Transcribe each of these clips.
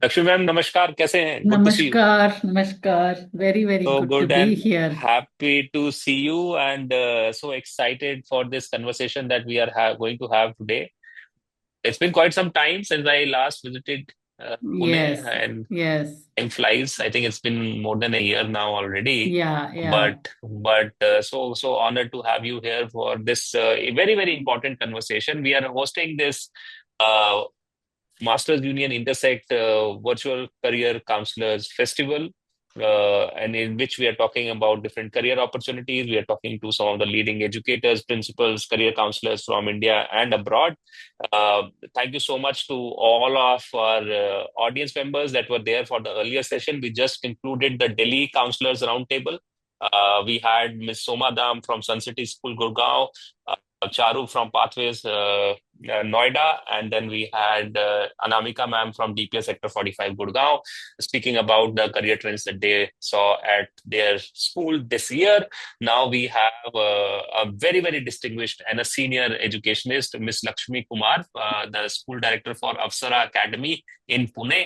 Lakshmi ma'am नमस्कार, कैसे हैं? Good to see you. Namaskar, namaskar. Very, very So good to good be and here. happy to see you, and so excited for this conversation that we are going to have today. It's been quite some time since I last visited Pune, Yes, and yes. time flies. I think it's been more than a year now already. Yeah, yeah. But so honored to have you here for this very very important conversation. We are hosting this uh, Masters Union Intersect Virtual Career Counselors Festival, and in which we are talking about different career opportunities. We are talking to some of the leading educators, principals, career counselors from India and abroad. Uh, Thank you so much to all of our audience members that were there for the earlier session. We just concluded the Delhi Counselors Roundtable. We had Ms. Soma Dam from Sun City School, Gurgaon, Charu from Pathways, Noida, and then we had Anamika ma'am from DPS Sector 45, Gurgaon, speaking about the career trends that they saw at their school this year. Now we have a very, very distinguished and a senior educationist, Miss Lakshmi Kumar, the school director for Apsara Academy in Pune.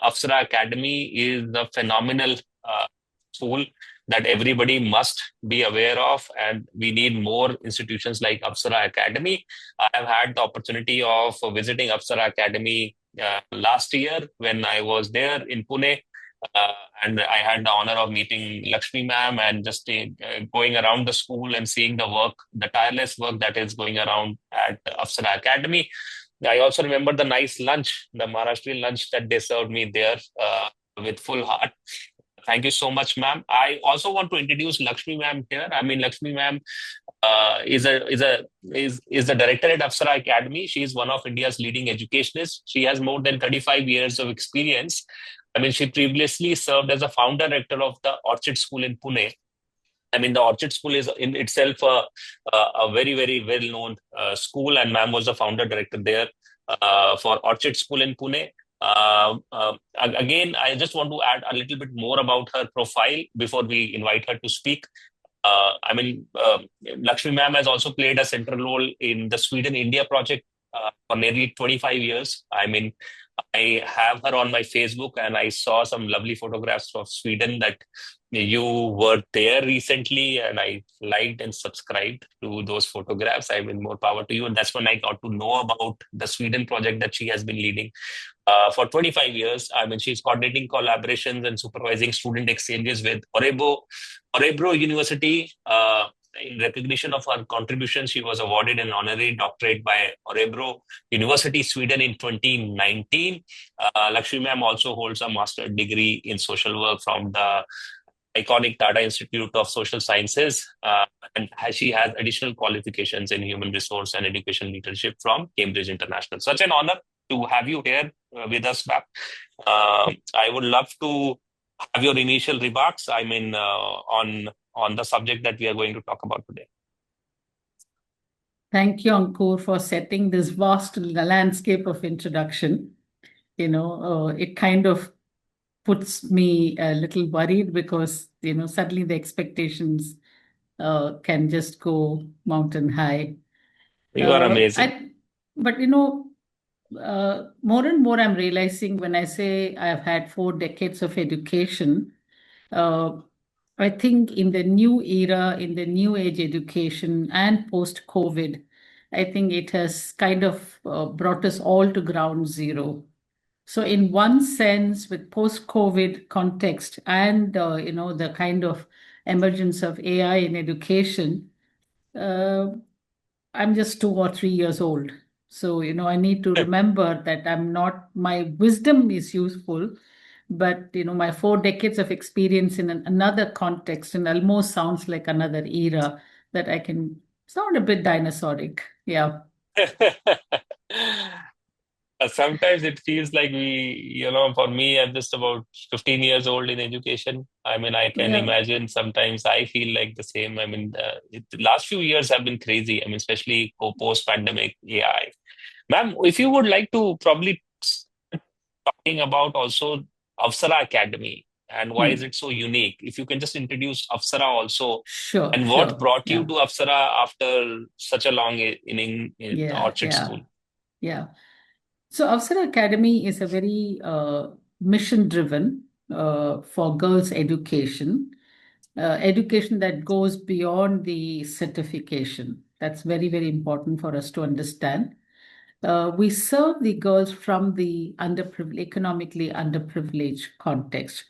Apsara Academy is a phenomenal school that everybody must be aware of, and we need more institutions like Apsara Academy. I have had the opportunity of visiting Apsara Academy last year when I was there in Pune. Uh, and I had the honor of meeting Lakshmi ma'am and just going around the school and seeing the work, the tireless work that is going around at Apsara Academy. I also remember the nice lunch, the Maharashtrian lunch that they served me there with full heart. Thank you so much, ma'am. I also want to introduce Lakshmi ma'am here. I mean, Lakshmi ma'am is the director at Apsara Academy. She is one of India's leading educationists. She has more than 35 years of experience. I mean, she previously served as a founder director of the Orchid School in Pune. I mean, the Orchid School is in itself a very, very well-known school, and ma'am was the founder director there for Orchid School in Pune. Again, I just want to add a little bit more about her profile before we invite her to speak. Lakshmi ma'am has also played a central role in the Sweden India project for nearly 25 years. I mean, I have her on my Facebook, and I saw some lovely photographs of Sweden that you were there recently, and I liked and subscribed to those photographs. I mean, more power to you. And that's when I got to know about the Sweden project that she has been leading for 25 years. I mean, she's coordinating collaborations and supervising student exchanges with Orebro University. In recognition of her contributions, she was awarded an honorary doctorate by Orebro University, Sweden in 2019. Lakshmi ma'am also holds a master's degree in social work from the iconic Tata Institute of Social Sciences, she has additional qualifications in human resource and education leadership from Cambridge International. Such an honor to have you here with us, ma'am. I would love to have your initial remarks. I mean, on the subject that we are going to talk about today. Thank you, Ankur, for setting this vast landscape of introduction. It kind of puts me a little worried because, suddenly the expectations can just go mountain high. You are Uh, amazing. I, but, more and more I'm realizing when I say I've had 4 decades of education, uh, I think in the new era, in the new age education and post COVID, I think it has kind of brought us all to ground zero. So, in one sense, with post COVID context and the kind of emergence of AI in education, uh, I'm just 2 or 3 years old. So, I need to remember that my wisdom is useful, but, my 4 decades of experience in another context and almost sounds like another era that I can sound a bit dinosauric. Yeah. Sometimes it feels like for me, I'm just about 15 years old in education. I mean, I can Yeah. imagine sometimes I feel like the same. I mean, the last few years have been crazy. I mean, especially post-pandemic AI. Ma'am, if you would like to probably start talking about also Avsara Academy and why is Hmm. it so unique? If you can just introduce Avsara also, Sure, and what sure. brought you Yeah. to Avsara after such a long inning in Yeah, Orchid yeah, School? yeah. So Avsar Academy is a very mission driven for girls' education, education that goes beyond the certification. That's very, very important for us to understand. We serve the girls from the economically underprivileged context.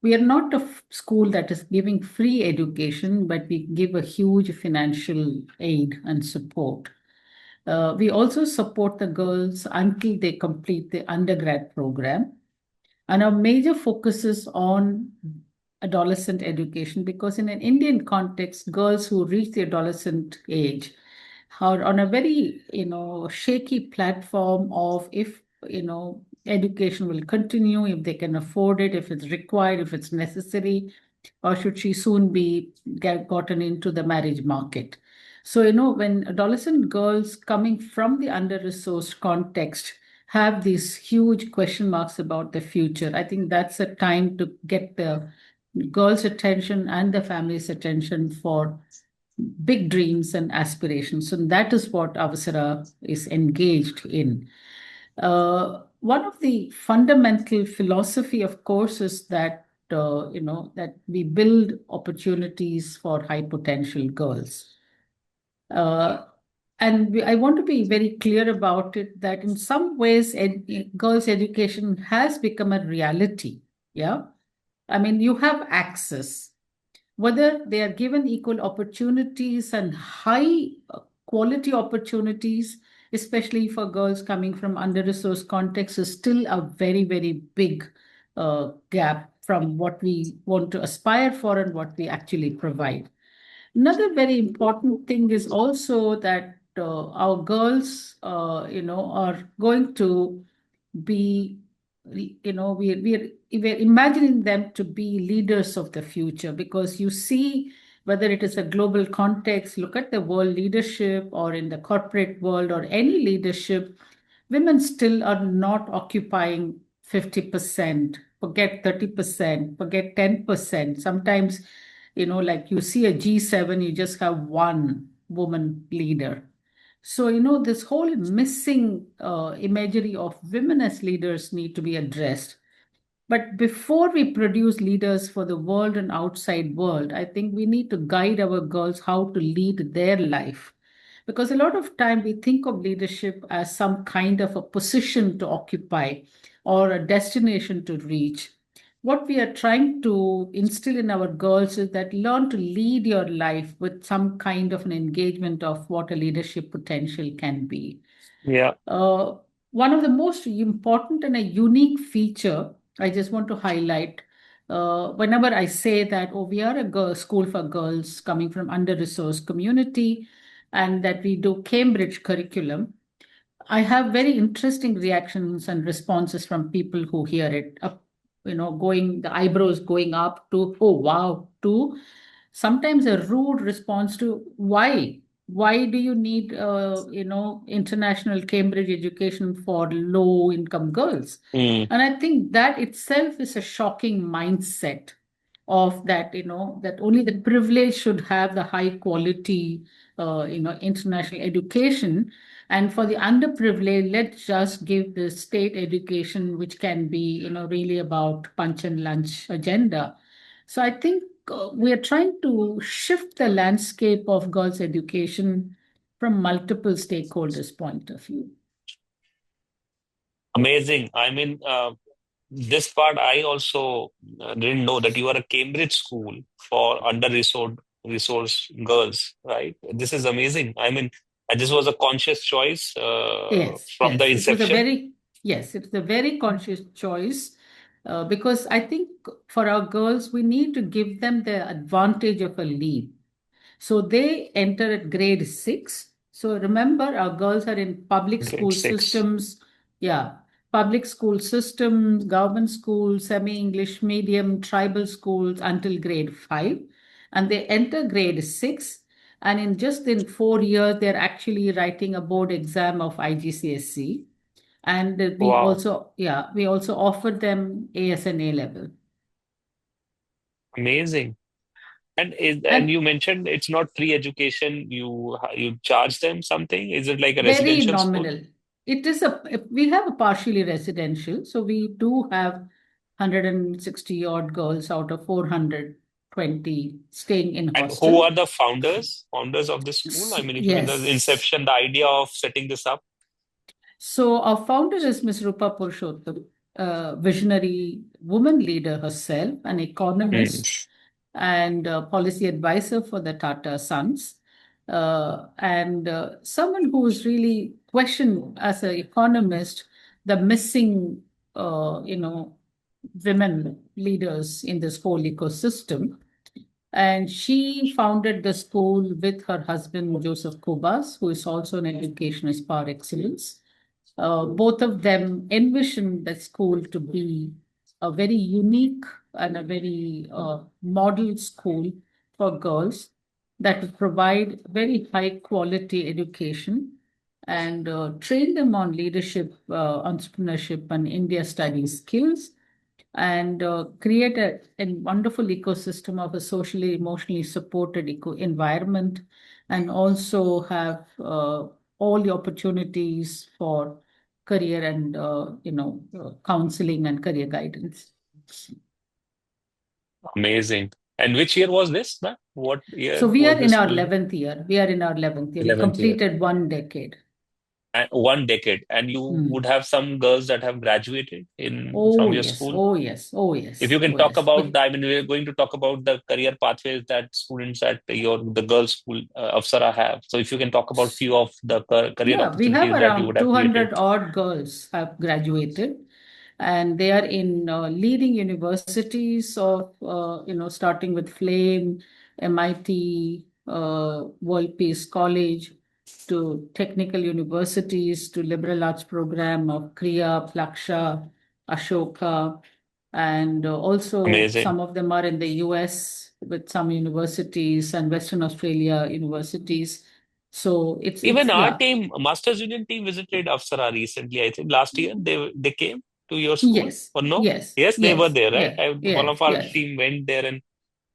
We are not a school that is giving free education, but we give a huge financial aid and support. We also support the girls until they complete the undergrad program. And our major focus is on adolescent education because, in an Indian context, girls who reach the adolescent age are on a very, shaky platform of if, education will continue, if they can afford it, if it's required, if it's necessary, or should she soon be gotten into the marriage market. So, when adolescent girls coming from the under-resourced context have these huge question marks about the future, I think that's a time to get the girls' attention and the family's attention for big dreams and aspirations. And that is what Avasara is engaged in. One of the fundamental philosophy, of course, is that that we build opportunities for high potential girls. I want to be very clear about it that in some ways, girls' education has become a reality. Yeah. I mean, you have access, whether they are given equal opportunities and high quality opportunities, especially for girls coming from under-resourced contexts, is still a very, very big gap from what we want to aspire for and what we actually provide. Another very important thing is also that our girls, are going to be, we're imagining them to be leaders of the future because you see, whether it is a global context, look at the world leadership or in the corporate world or any leadership, women still are not occupying 50%, forget 30%, forget 10%. Sometimes, like you see a G7, you just have one woman leader. So, this whole missing imagery of women as leaders need to be addressed. But before we produce leaders for the world and outside world, I think we need to guide our girls how to lead their life. Because a lot of time we think of leadership as some kind of a position to occupy or a destination to reach. What we are trying to instill in our girls is that learn to lead your life with some kind of an engagement of what a leadership potential can be. Yeah. One of the most important and a unique feature I just want to highlight whenever I say that, oh, we are a school for girls coming from under-resourced community and that we do Cambridge curriculum, I have very interesting reactions and responses from people who hear it. Going the eyebrows going up to, oh wow, to sometimes a rude response to why. Why do you need, international Cambridge education for low income girls? Mm. And I think that itself is a shocking mindset of that, that only the privileged should have the high quality, international education. And for the underprivileged, let's just give the state education, which can be, really about punch and lunch agenda. So I think we are trying to shift the landscape of girls' education from multiple stakeholders' point of view. Amazing. I mean, this part I also didn't know that you are a Cambridge school for under-resourced girls, right? This is amazing. I mean, this was a conscious choice Yes, from the yes. inception. It's a very conscious choice because I think for our girls, we need to give them the advantage of a lead. So they enter at grade 6. So remember, our girls are in public Grade school six. systems. Yeah, public school systems, government schools, semi-English medium, tribal schools until grade 5. And they enter grade 6. And in 4 years, they're actually writing a board exam of IGCSE. And Wow, we also offer them AS and A level. amazing. And And you mentioned it's not free education. You charge them something. Is it like a very residential school? nominal. We have a partially residential, so we do have 160 odd girls out of 420 staying in And who hostel. are the founders of this school? I mean, if you can, the Yes. inception, the idea of setting this up. So our founder is Ms. Rupa Purushottam, a visionary woman leader herself, an Hmm. economist and a policy advisor for the Tata Sons, and someone who's really questioned as an economist the missing, women leaders in this whole ecosystem. And she founded the school with her husband, Joseph Kubas, who is also an educationist par excellence. Both of them envisioned the school to be a very unique and a very model school for girls that would provide very high quality education and train them on leadership, entrepreneurship, and India studies skills, and create a wonderful ecosystem of a socially, emotionally supported environment, and also have all the opportunities for career and counseling and career guidance. Amazing. And which year was this, ma'am? What So year we are was in this our school? 11th year. We are in our 11th year. We 11th year. completed 1 decade. And 1 decade. And you would Hmm. have some girls that have graduated in Oh from your yes, school. oh yes, oh If yes, you can oh talk yes. about, I mean, we're going to talk about the career pathways that students at the girls' school Apsara have. So if you can talk about few of the career Yeah, we have opportunities that you around would have created. 200 odd girls have graduated, and they are in leading universities of, starting with Flame, MIT, World Peace College, to technical universities, to liberal arts program of Kriya, Plaksha, Ashoka, and also Amazing. some of them are in the US with some universities and Western Australia universities. So it's Even our yeah. team, Masters Union team, visited Apsara recently. I think last year they came to your school Yes, or no? yes, Yes, they were yes, there, right? yes, One yes, of our yes, team went there and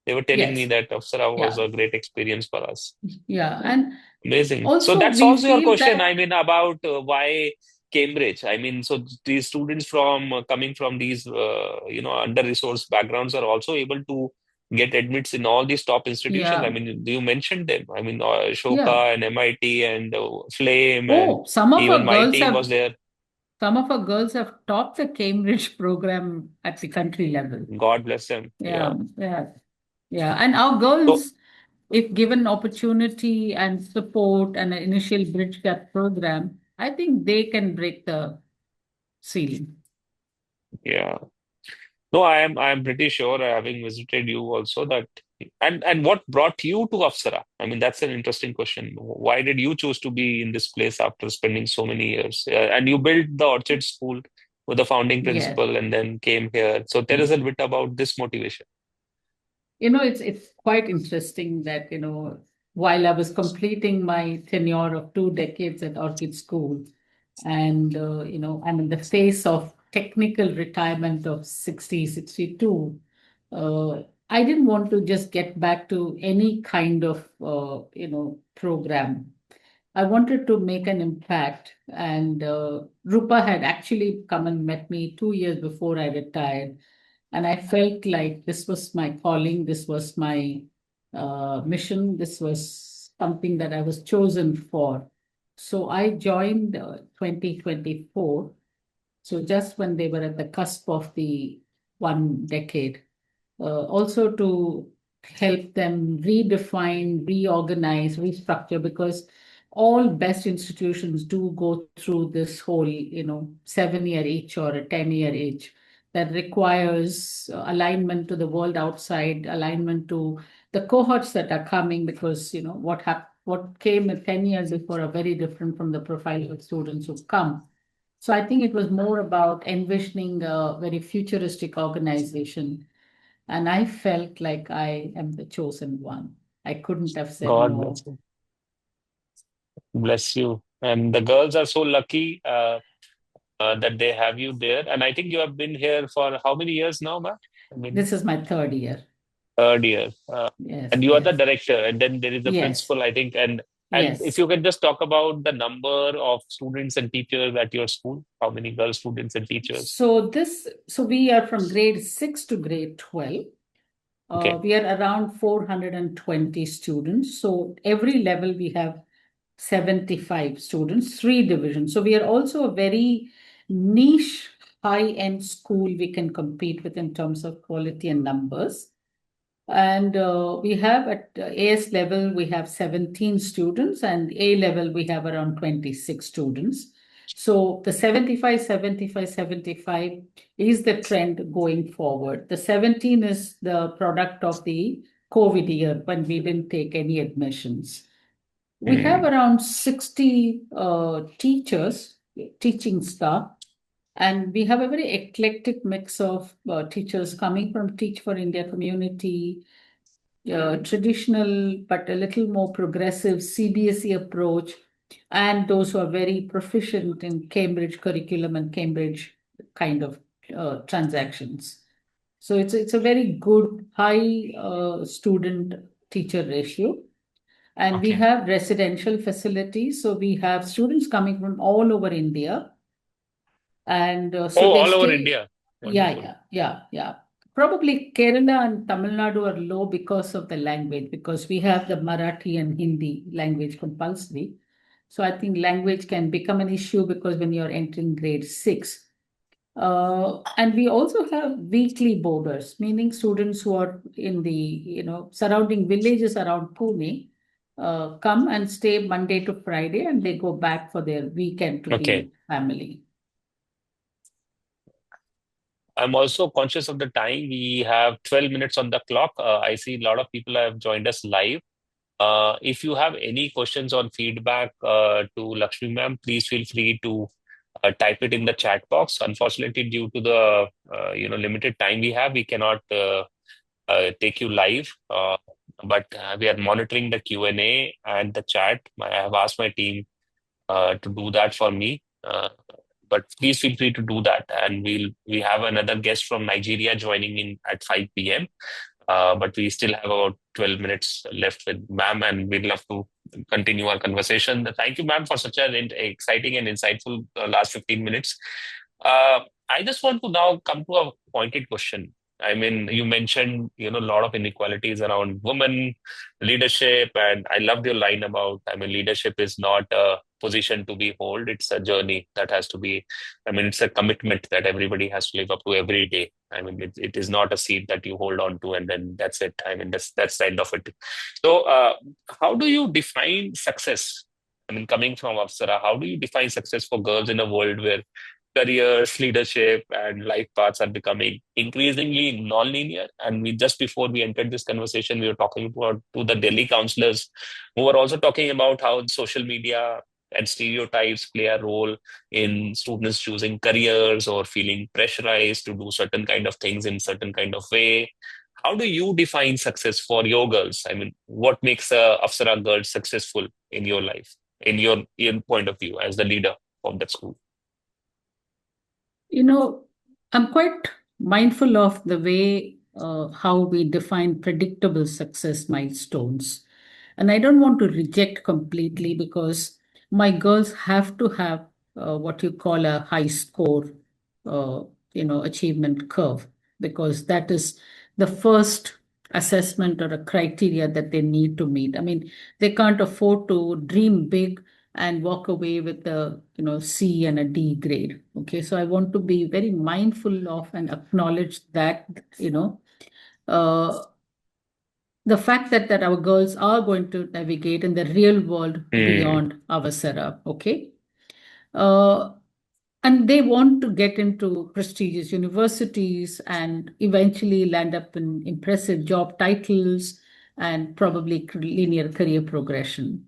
they were telling me yes, that Apsara was yeah, a great experience for us. yeah. And Amazing. So also that we solves your feel question. I that, mean, about why Cambridge. I mean, so these students from coming from these, under-resourced backgrounds are also able to get admits in all these top institutions. I yeah, mean, you mentioned them. I mean, yeah. Shoka and MIT and Flame, and Oh, some of even our my girls team have was there. some of our girls have topped the Cambridge program at the country level. God bless them. Yeah, Yeah. yeah, yeah. And our So, girls, if given opportunity and support and an initial bridge gap program, I think they can break the ceiling. yeah. No, I am pretty sure, having visited you also, that and what brought you to Apsara? I mean, that's an interesting question. Why did you choose to be in this place after spending so many years? And you built the Orchid School with the founding Yes. principal and then came here. So tell us a bit about this motivation. It's quite interesting that, while I was completing my tenure of 2 decades at Orchid School, and I'm in the phase of technical retirement of 60, 62. I didn't want to just get back to any kind of program. I wanted to make an impact, and Rupa had actually come and met me 2 years before I retired, and I felt like this was my calling, this was my mission, this was something that I was chosen for. So I joined 2024. So just when they were at the cusp of the 1 decade, also to help them redefine, reorganize, restructure, because all best institutions do go through this whole, 7 year itch or a 10 year itch that requires alignment to the world outside, alignment to the cohorts that are coming, because what came 10 years before are very different from the profile of students who come. So I think it was more about envisioning a very futuristic organization, and I felt like I am the chosen one. I couldn't have said God no. bless you. Bless you. And the girls are so lucky that they have you there. And I think you have been here for how many years now, ma'am? I mean, This is my third year. third year. Yes, And you are the yes, director, and then there is the yes, principal, I think, and And if Yes. you can just talk about the number of students and teachers at your school, how many girl students and teachers? So we are from grade 6 to grade 12. Okay. We are around 420 students. So every level we have 75 students, three divisions. So we are also a very niche, high-end school we can compete with in terms of quality and numbers. And we have at AS level, we have 17 students, and A level, we have around 26 students. So the 75, 75, 75 is the trend going forward. The 17 is the product of the COVID year when we didn't take any admissions. We have Hmm. around 60 teachers, teaching staff, and we have a very eclectic mix of teachers coming from Teach for India community, traditional but a little more progressive CBSE approach, and those who are very proficient in Cambridge curriculum and Cambridge kind of transactions. So it's a very good high student teacher ratio. And we Okay. have residential facilities. So we have students coming from all over India. And so Oh, they all over stay, India. yeah, Wonderful. yeah, yeah, yeah. Probably Kerala and Tamil Nadu are low because of the language, because we have the Marathi and Hindi language compulsory. So I think language can become an issue because when you're entering grade 6. And we also have weekly boarders, meaning students who are in the surrounding villages around Pune come and stay Monday to Friday, and they go back for their weekend to be Okay. with family. I'm also conscious of the time. We have 12 minutes on the clock. I see a lot of people have joined us live. If you have any questions or feedback to Lakshmi ma'am, please feel free to type it in the chat box. Unfortunately, due to the limited time we have, we cannot take you live. But we are monitoring the Q&A and the chat. I have asked my team to do that for me. But please feel free to do that, and we have another guest from Nigeria joining in at 5 p.m. But we still have about 12 minutes left with ma'am, and we'd love to continue our conversation. Thank you, ma'am, for such an exciting and insightful last 15 minutes. I just want to now come to a pointed question. I mean, you mentioned, a lot of inequalities around women leadership, and I loved your line about, I mean, leadership is not a position to be hold; it's a journey that has to be. I mean, it's a commitment that everybody has to live up to every day. I mean, it is not a seat that you hold on to and then that's it. I mean, that's the end of it. So, how do you define success? I mean, coming from Apsara, how do you define success for girls in a world where careers, leadership, and life paths are becoming increasingly non-linear? And we just before we entered this conversation, we were talking about to the Delhi counselors who were also talking about how social media and stereotypes play a role in students choosing careers or feeling pressurized to do certain kind of things in certain kind of way. How do you define success for your girls? I mean, what makes a Apsara girl successful in your life, in point of view as the leader of that school? You know, I'm quite mindful of the way how we define predictable success milestones. And I don't want to reject completely because my girls have to have what you call a high score, uh, achievement curve, because that is the first assessment or a criteria that they need to meet. I mean, they can't afford to dream big and walk away with a C and a D grade. Okay, so I want to be very mindful of and acknowledge that uh, the fact that our girls are going to navigate in the real world Hmm. beyond Avasara. Okay, uh, and they want to get into prestigious universities and eventually land up in impressive job titles and probably linear career progression.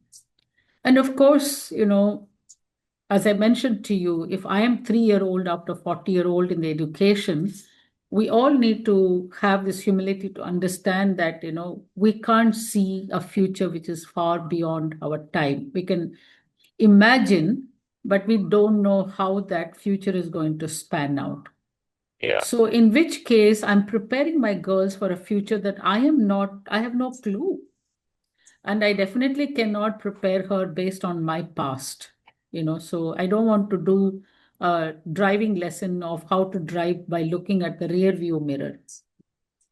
And of course, as I mentioned to you, if I am 3 year old after 40-year-old in the education, we all need to have this humility to understand that, we can't see a future which is far beyond our time. We can imagine, but we don't know how that future is going to span out. Yeah. So, in which case, I'm preparing my girls for a future that I have no clue. And I definitely cannot prepare her based on my past, so I don't want to do a driving lesson of how to drive by looking at the rear view mirror.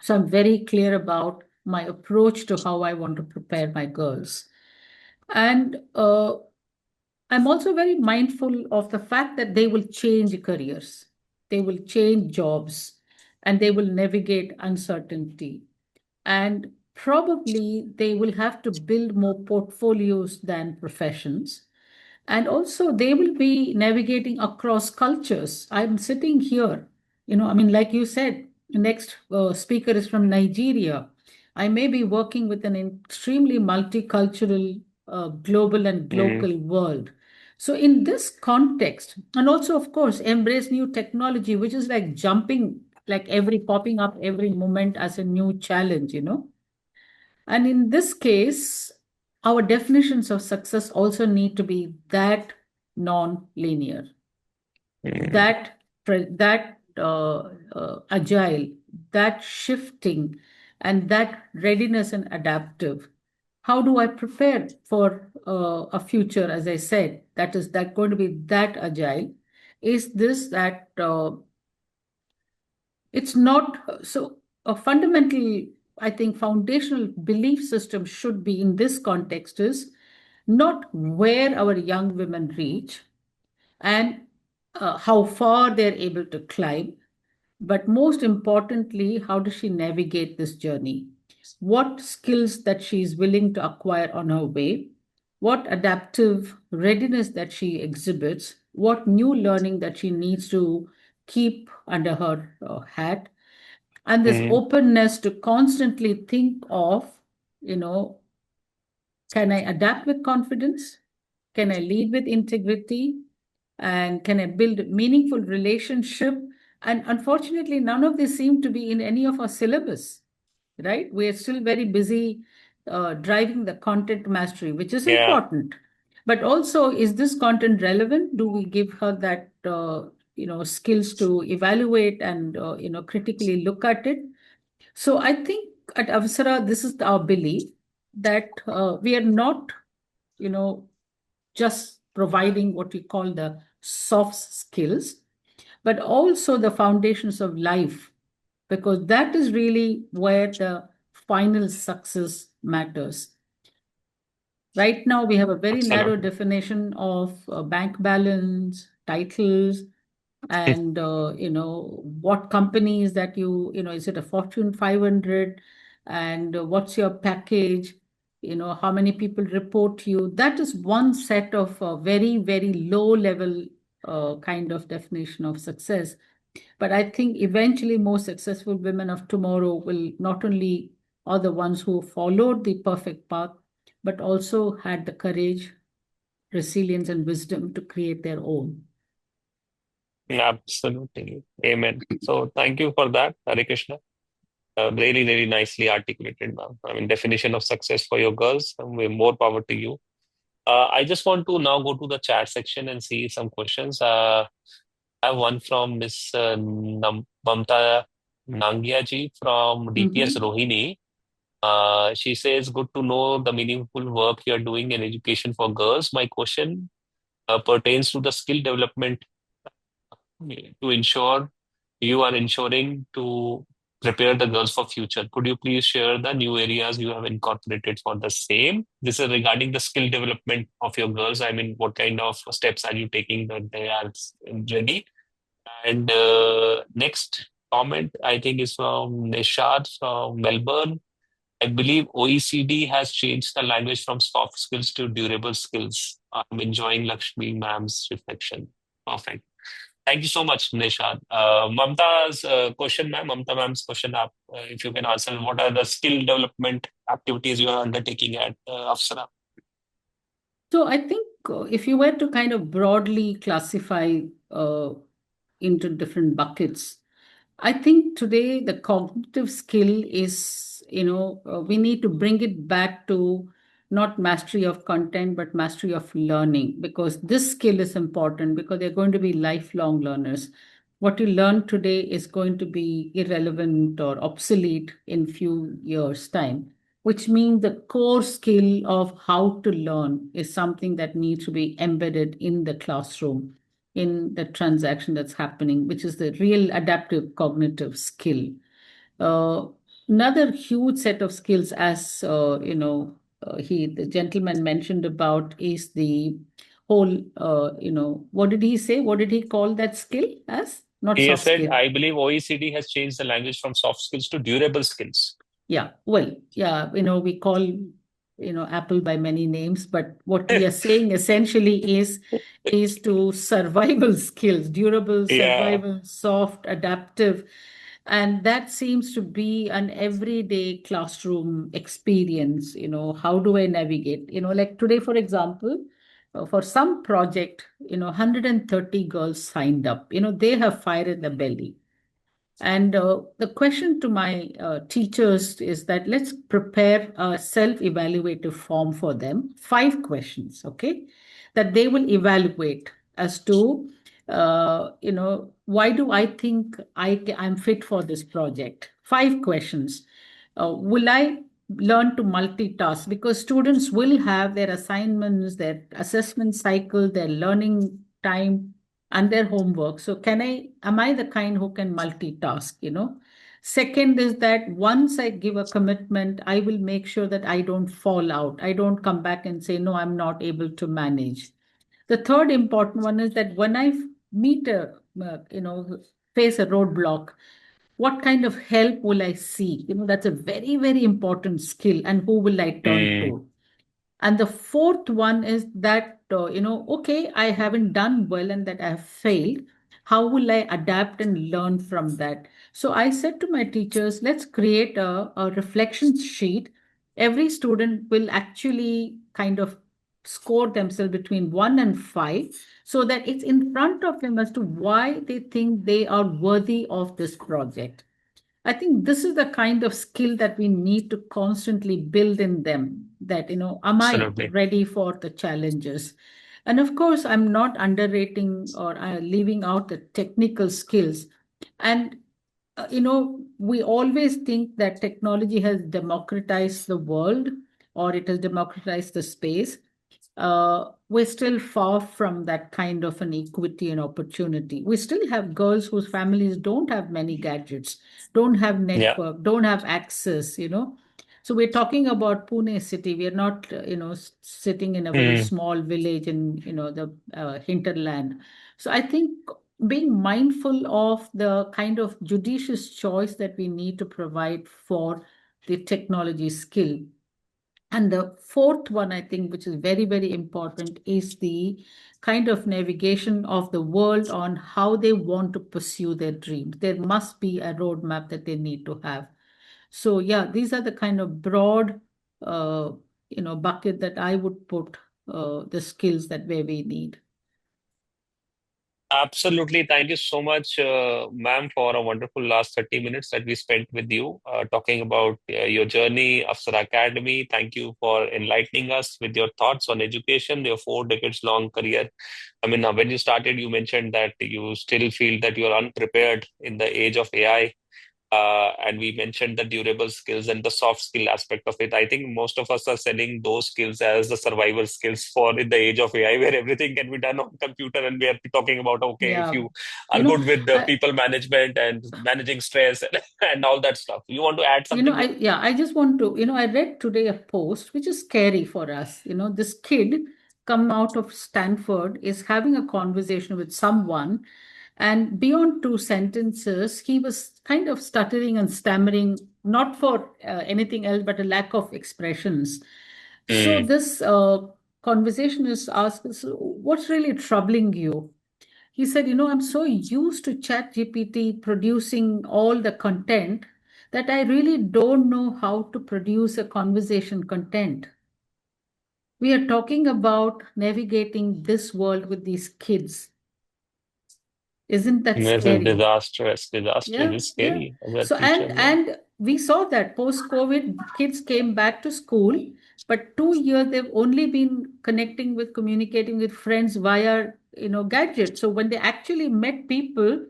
So I'm very clear about my approach to how I want to prepare my girls. And I'm also very mindful of the fact that they will change careers, they will change jobs, and they will navigate uncertainty. And probably they will have to build more portfolios than professions. And also, they will be navigating across cultures. I'm sitting here, I mean, like you said, the next speaker is from Nigeria. I may be working with an extremely multicultural, global and Mm, local world. So, in this context, and also, of course, embrace new technology, which is like jumping, like every popping up every moment as a new challenge. And in this case, our definitions of success also need to be that non-linear, mm, that agile, that shifting, and that readiness and adaptive. How do I prepare for a future, as I said, that is that going to be that agile? Is this that it's not so a fundamental, I think, foundational belief system should be in this context is not where our young women reach and how far they're able to climb, but most importantly, how does she navigate this journey? What skills that she's willing to acquire on her way? What adaptive readiness that she exhibits? What new learning that she needs to keep under her hat? And this mm, openness to constantly think of, you know, can I adapt with confidence? Can I lead with integrity? And can I build meaningful relationship? And unfortunately, none of these seem to be in any of our syllabus, right? We are still very busy driving the content mastery, which is yeah. important. But also, is this content relevant? Do we give her that skills to evaluate and critically look at it? So I think at Avsara, this is our belief that we are not, you know, just providing what we call the soft skills, but also the foundations of life, because that is really where the final success matters. Right now, we have a very narrow Absolutely. definition of bank balance, titles, and what companies that is it a Fortune 500, and what's your package, how many people report to you. That is one set of very, very low level kind of definition of success. But I think eventually most successful women of tomorrow will not only are the ones who followed the perfect path, but also had the courage, resilience, and wisdom to create their own. Absolutely. Amen. So thank you for that, Hare Krishna. Really, really nicely articulated, ma'am. I mean, definition of success for your girls. More power to you. I just want to now go to the chat section and see some questions. I have one from Miss Mamta Nangia ji from DPS Mhm. Rohini. She says, good to know the meaningful work you're doing in education for girls. My question pertains to the skill development to ensure you are ensuring to prepare the girls for future. Could you please share the new areas you have incorporated for the same? This is regarding the skill development of your girls. I mean, what kind of steps are you taking that they are ready? And next comment, I think, is from Nishad from Melbourne. I believe OECD has changed the language from soft skills to durable skills. I'm enjoying Lakshmi ma'am's reflection. Perfect. Thank you so much, Nishad. Mamta's question, ma'am, Mamta ma'am's question, if you can answer, what are the skill development activities you are undertaking at Afsara? So I think if you were to kind of broadly classify uh, into different buckets, I think today the cognitive skill is, we need to bring it back to not mastery of content, but mastery of learning, because this skill is important because they're going to be lifelong learners. What you learn today is going to be irrelevant or obsolete in few years' time. which means the core skill of how to learn is something that needs to be embedded in the classroom, in the transaction that's happening, which is the real adaptive cognitive skill. Uh, Another huge set of skills, as the gentleman mentioned about, is the whole. What did he say? What did he call that skill as? Not He has soft said, skill. I believe OECD has changed the language from soft skills to durable skills. Yeah, well, yeah, we call, Apple by many names, but what we are saying essentially is to survival skills, durable, Yeah. survival, soft, adaptive. And that seems to be an everyday classroom experience. How do I navigate? Like today, for example, for some project, 130 girls signed up. They have fire in the belly. And the question to my teachers is that let's prepare a self evaluative form for them, 5 questions, okay, that they will evaluate as to, why do I think I'm fit for this project? 5 questions. Will I learn to multitask? Because students will have their assignments, their assessment cycle, their learning time, and their homework. So am I the kind who can multitask? Second is that once I give a commitment, I will make sure that I don't fall out. I don't come back and say, no, I'm not able to manage. The third important one is that when I meet face a roadblock, what kind of help will I seek? That's a very, very important skill. And who will I turn Mm, to? And the fourth one is that, okay, I haven't done well and that I have failed. How will I adapt and learn from that? So I said to my teachers, let's create a reflection sheet. Every student will actually kind of score themselves between 1 and 5 so that it's in front of them as to why they think they are worthy of this project. I think this is the kind of skill that we need to constantly build in them, that, am I absolutely. ready for the challenges? And of course, I'm not underrating or leaving out the technical skills. And, we always think that technology has democratized the world or it has democratized the space. We're still far from that kind of an equity and opportunity. We still have girls whose families don't have many gadgets, don't have Yeah. network, don't have access. So we're talking about Pune city. We are not, sitting in a very Mm, small village in, the hinterland. So I think being mindful of the kind of judicious choice that we need to provide for the technology skill. And the fourth one, I think, which is very, very important, is the kind of navigation of the world on how they want to pursue their dreams. There must be a roadmap that they need to have. So, yeah, these are the kind of broad, uh, bucket that I would put the skills that where we need. absolutely. Thank you so much, ma'am, for a wonderful last 30 minutes that we spent with you talking about your journey, Afsara Academy. Thank you for enlightening us with your thoughts on education, your 4 decades long career. I mean, when you started, you mentioned that you still feel that you're unprepared in the age of AI. And we mentioned the durable skills and the soft skill aspect of it. I think most of us are selling those skills as the survival skills for in the age of AI, where everything can be done on computer, and we are talking about okay, if Yeah. you You are know, good with the I, people management and managing stress and all that stuff. You want to add something here? I just want to, I read today a post which is scary for us. This kid come out of Stanford is having a conversation with someone, and beyond 2 sentences, he was kind of stuttering and stammering, not for anything else, but a lack of expressions. So Mm, this conversation is asked, "So what's really troubling you?" He said, I'm so used to ChatGPT producing all the content that I really don't know how to produce a conversation content. We are talking about navigating this world with these kids. Isn't that it's a scary? disastrous, disastrous. Yeah, It's yeah. scary as a So teacher. Yeah. and we saw that post-COVID, kids came back to school, but 2 years they've only been connecting with, communicating with friends via, gadgets. So when they actually met people,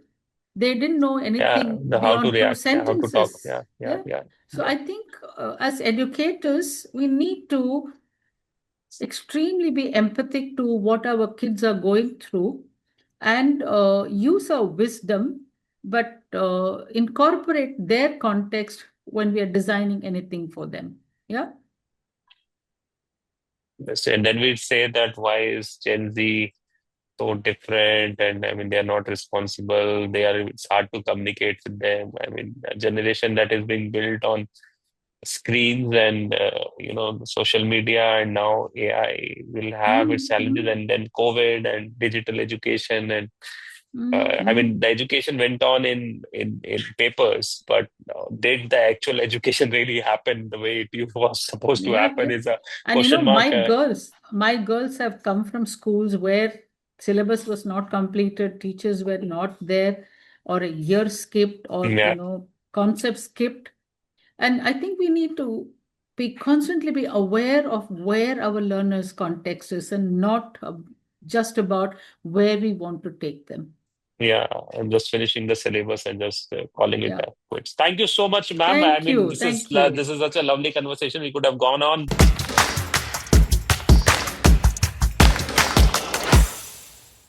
They didn't know Yeah, anything the how to beyond two react, yeah, how to talk. sentences. Yeah, yeah, Yeah. yeah, So yeah. I think as educators, we need to extremely be empathic to what our kids are going through and use our wisdom, but incorporate their context when we are designing anything for them. Yeah. And then we say that why is Gen Z so different? And I mean, they are not responsible. It's hard to communicate with them. I mean, a generation that is being built on screens and the social media, and now AI will have its challenges, Mm-hmm. and then COVID and digital education, and I mean, Mm-hmm. the education went on in papers, but did the actual education really happen the way it was supposed to Yeah, happen yeah. is a And question mark. my girls have come from schools where syllabus was not completed, teachers were not there, or a year skipped, or Yeah, concepts skipped. And I think we need to be constantly be aware of where our learners' context is and not just about where we want to take them. yeah. I'm just finishing the syllabus and just calling it Yeah. quits. Thank you so much, ma'am. I Thank mean, you. Thank you. this is such a lovely conversation. We could have gone on.